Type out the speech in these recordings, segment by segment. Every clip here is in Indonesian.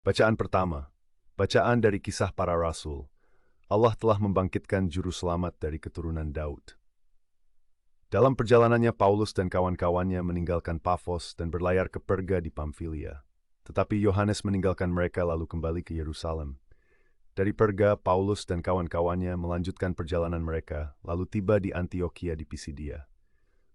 Bacaan pertama. Bacaan dari Kisah Para Rasul. Allah telah membangkitkan juru selamat dari keturunan Daud. Dalam perjalanannya Paulus dan kawan-kawannya meninggalkan Pafos dan berlayar ke Perga di Pamfilia. Tetapi Yohanes meninggalkan mereka lalu kembali ke Yerusalem. Dari Perga, Paulus dan kawan-kawannya melanjutkan perjalanan mereka, lalu tiba di Antioquia di Pisidia.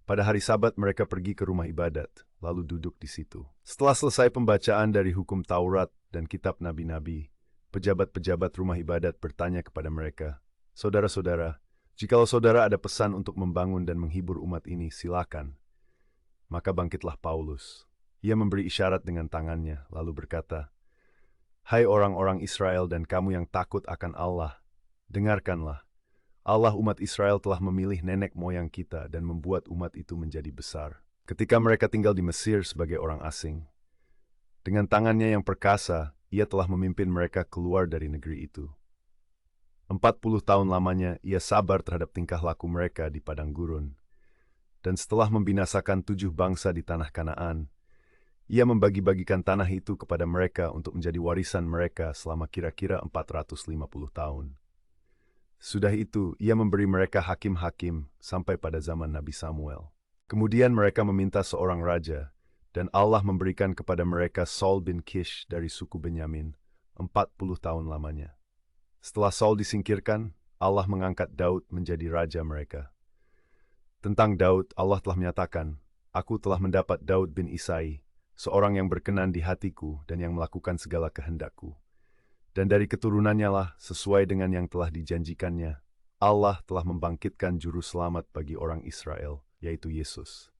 Pada hari Sabat mereka pergi ke rumah ibadat, lalu duduk di situ. Setelah selesai pembacaan dari hukum Taurat dan kitab nabi-nabi, pejabat-pejabat rumah ibadat bertanya kepada mereka, "Saudara-saudara, jikalau saudara ada pesan untuk membangun dan menghibur umat ini, silakan." Maka bangkitlah Paulus. Ia memberi isyarat dengan tangannya, lalu berkata, "Hai orang-orang Israel dan kamu yang takut akan Allah, dengarkanlah. Allah umat Israel telah memilih nenek moyang kita dan membuat umat itu menjadi besar. Ketika mereka tinggal di Mesir sebagai orang asing, dengan tangannya yang perkasa, ia telah memimpin mereka keluar dari negeri itu. 40 tahun lamanya ia sabar terhadap tingkah laku mereka di padang gurun. Dan setelah membinasakan 7 bangsa di tanah Kanaan, ia membagi-bagikan tanah itu kepada mereka untuk menjadi warisan mereka selama kira-kira 450 tahun. Sudah itu, ia memberi mereka hakim-hakim sampai pada zaman Nabi Samuel. Kemudian mereka meminta seorang raja, dan Allah memberikan kepada mereka Saul bin Kish dari suku Benyamin, 40 tahun lamanya. Setelah Saul disingkirkan, Allah mengangkat Daud menjadi raja mereka. Tentang Daud, Allah telah menyatakan, "Aku telah mendapat Daud bin Isai, seorang yang berkenan di hatiku dan yang melakukan segala kehendakku. Dan dari keturunannya lah, sesuai dengan yang telah dijanjikannya, Allah telah membangkitkan juru selamat bagi orang Israel, yaitu Yesus."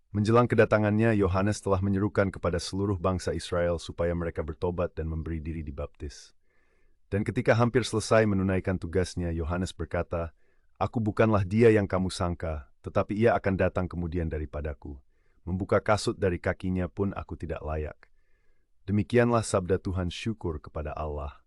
Menjelang kedatangannya, Yohanes telah menyerukan kepada seluruh bangsa Israel supaya mereka bertobat dan memberi diri dibaptis. Dan ketika hampir selesai menunaikan tugasnya, Yohanes berkata, "Aku bukanlah dia yang kamu sangka, tetapi ia akan datang kemudian daripadaku. Membuka kasut dari kakinya pun aku tidak layak." Demikianlah sabda Tuhan, syukur kepada Allah.